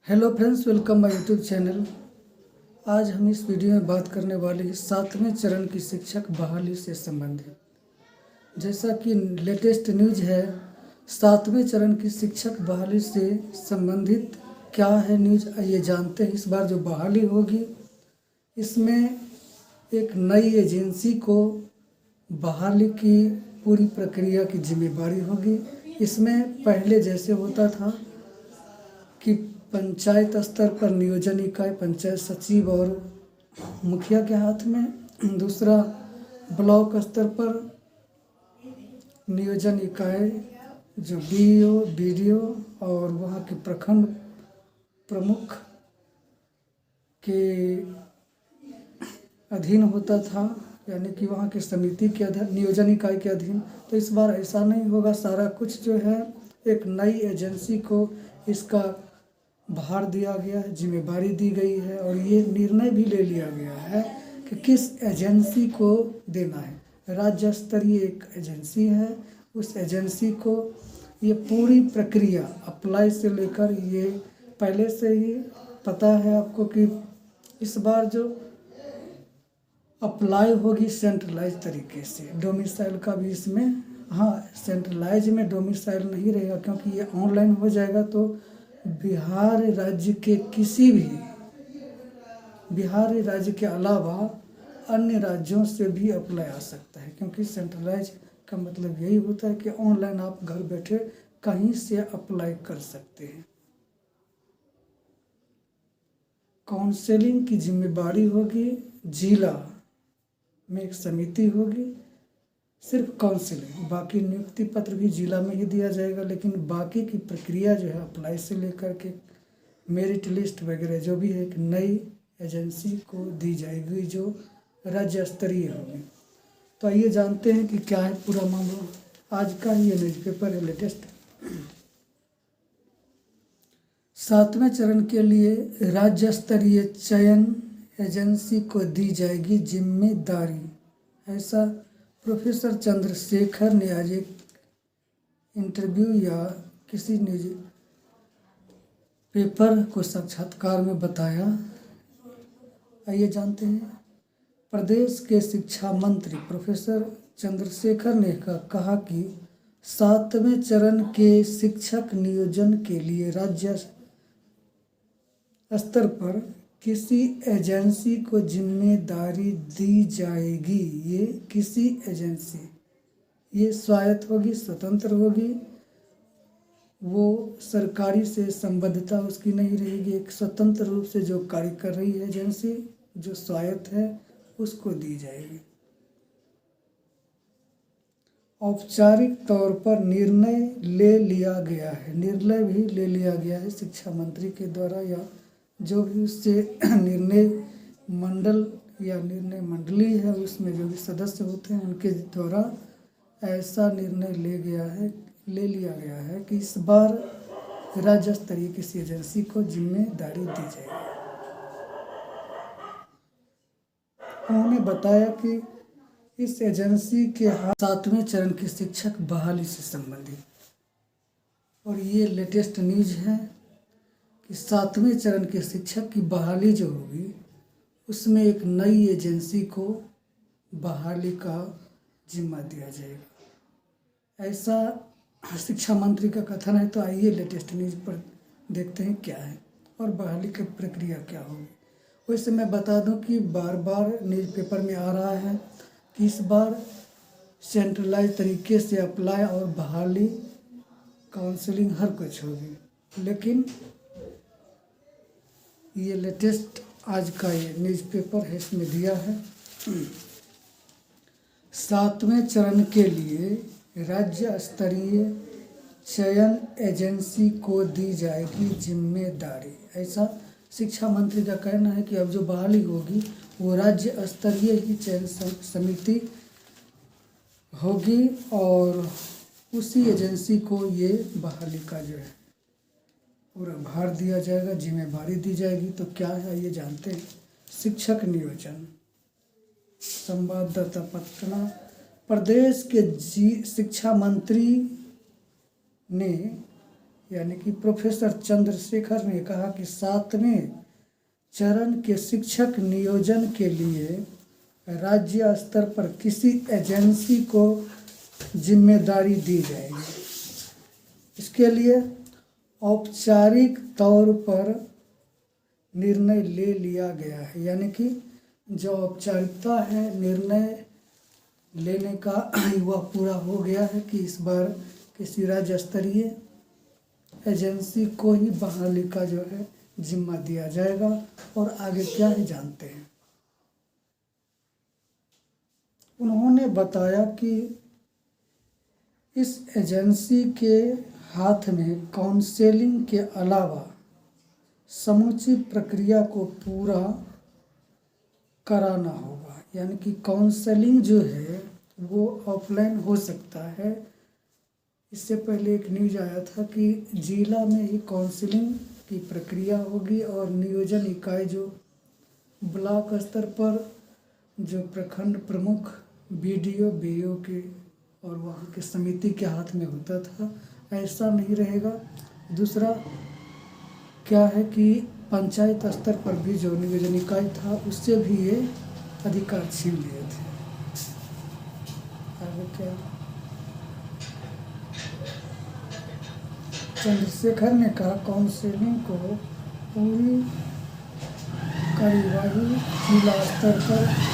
Hello friends, welcome my YouTube channel. आज हम इस वीडियो में बात करने वाले हैं 7वें चरण की शिक्षक बहाली से संबंधित। जैसा कि लेटेस्ट न्यूज है, 7वें चरण की शिक्षक बहाली से संबंधित क्या है न्यूज, आइए जानते हैं। इस बार जो बहाली होगी, इसमें एक नई एजेंसी को बहाली की पूरी प्रक्रिया की जिम्मेदारी होगी। इसमें पहले जैसे होता था कि पंचायत स्तर पर नियोजन इकाई पंचायत सचिव और मुखिया के हाथ में, दूसरा ब्लॉक स्तर पर नियोजन इकाई जो बीईओ, बीडीओ और वहाँ के प्रखंड प्रमुख के अधीन होता था, यानी कि वहाँ की समिति के अधीन, नियोजन इकाई के अधीन। तो इस बार ऐसा नहीं होगा। सारा कुछ जो है एक नई एजेंसी को इसका भार दिया गया है, जिम्मेदारी दी गई है और ये निर्णय भी ले लिया गया है कि किस एजेंसी को देना है। राज्य स्तरीय एक एजेंसी है, उस एजेंसी को ये पूरी प्रक्रिया अप्लाई से लेकर, ये पहले से ही पता है आपको कि इस बार जो अप्लाई होगी सेंट्रलाइज तरीके से, डोमिसाइल का भी इसमें, हाँ सेंट्रलाइज में डोमिसाइल नहीं रहेगा क्योंकि ये ऑनलाइन हो जाएगा। तो बिहार राज्य के किसी भी, बिहार राज्य के अलावा अन्य राज्यों से भी अप्लाई आ सकता है, क्योंकि सेंट्रलाइज का मतलब यही होता है कि ऑनलाइन आप घर बैठे कहीं से अप्लाई कर सकते हैं। काउंसलिंग की जिम्मेदारी होगी जिला में, एक समिति होगी सिर्फ काउंसलिंग, बाकी नियुक्ति पत्र भी जिला में ही दिया जाएगा। लेकिन बाकी की प्रक्रिया जो है अप्लाई से लेकर के मेरिट लिस्ट वगैरह जो भी है एक नई एजेंसी को दी जाएगी जो राज्य स्तरीय होगी। तो आइए जानते हैं कि क्या है पूरा मामला। आज का ये न्यूज़पेपर है लेटेस्ट। 7वें चरण के लिए राज्य स्तरीय चयन एजेंसी को दी जाएगी जिम्मेदारी, ऐसा प्रोफेसर चंद्रशेखर ने आज एक इंटरव्यू या किसी न्यूज पेपर को साक्षात्कार में बताया। आइए जानते हैं। प्रदेश के शिक्षा मंत्री प्रोफेसर चंद्रशेखर ने कहा कि 7वें चरण के शिक्षक नियोजन के लिए राज्य स्तर पर किसी एजेंसी को जिम्मेदारी दी जाएगी। ये किसी एजेंसी, ये स्वायत्त होगी, स्वतंत्र होगी, वो सरकारी से संबद्धता उसकी नहीं रहेगी। एक स्वतंत्र रूप से जो कार्य कर रही है एजेंसी, जो स्वायत्त है, उसको दी जाएगी। औपचारिक तौर पर निर्णय ले लिया गया है, निर्णय भी ले लिया गया है शिक्षा मंत्री के द्वारा, या जो भी उससे निर्णय मंडल या निर्णय मंडली है, उसमें जो भी सदस्य होते हैं उनके द्वारा ऐसा निर्णय ले लिया गया है कि इस बार राज्य स्तरीय किसी एजेंसी को जिम्मेदारी दी जाएगी। उन्होंने बताया कि इस एजेंसी के हाथ 7वें चरण की शिक्षक बहाली से संबंधित, और ये लेटेस्ट न्यूज है कि 7वें चरण के शिक्षक की बहाली जो होगी, उसमें एक नई एजेंसी को बहाली का जिम्मा दिया जाएगा, ऐसा शिक्षा मंत्री का कथन है। तो आइए लेटेस्ट न्यूज पर देखते हैं क्या है और बहाली की प्रक्रिया क्या होगी। वैसे मैं बता दूं कि बार बार न्यूज़ पेपर में आ रहा है कि इस बार सेंट्रलाइज तरीके से अप्लाई और बहाली, काउंसलिंग हर कुछ होगी। लेकिन ये लेटेस्ट आज का ये न्यूज़पेपर है, इसमें दिया है 7वें चरण के लिए राज्य स्तरीय चयन एजेंसी को दी जाएगी जिम्मेदारी, ऐसा शिक्षा मंत्री का कहना है कि अब जो बहाली होगी वो राज्य स्तरीय ही चयन समिति होगी और उसी एजेंसी को ये बहाली का जो है पूरा भार दिया जाएगा, जिम्मेदारी दी जाएगी। तो क्या है ये जानते हैं। शिक्षक नियोजन, संवाददाता पटना। प्रदेश के शिक्षा मंत्री ने यानी कि प्रोफेसर चंद्रशेखर ने कहा कि 7वें चरण के शिक्षक नियोजन के लिए राज्य स्तर पर किसी एजेंसी को जिम्मेदारी दी जाएगी। इसके लिए औपचारिक तौर पर निर्णय ले लिया गया है, यानी कि जो औपचारिकता है निर्णय लेने का वह पूरा हो गया है कि इस बार किसी राज्य स्तरीय एजेंसी को ही बहाली का जो है जिम्मा दिया जाएगा। और आगे क्या है जानते हैं। उन्होंने बताया कि इस एजेंसी के हाथ में काउंसलिंग के अलावा समूची प्रक्रिया को पूरा कराना होगा, यानी कि काउंसलिंग जो है वो ऑफलाइन हो सकता है। इससे पहले एक न्यूज आया था कि जिला में ही काउंसलिंग की प्रक्रिया होगी और नियोजन इकाई जो ब्लॉक स्तर पर जो प्रखंड प्रमुख बीडीओ बीओ के और वहाँ के समिति के हाथ में होता था, ऐसा नहीं रहेगा। दूसरा क्या है कि पंचायत स्तर पर भी जो नियोजन इकाई था उससे भी ये अधिकार छीन लिए थे। आगे क्या, चंद्रशेखर ने कहा काउंसलिंग को पूरी कार्यवाही जिला स्तर पर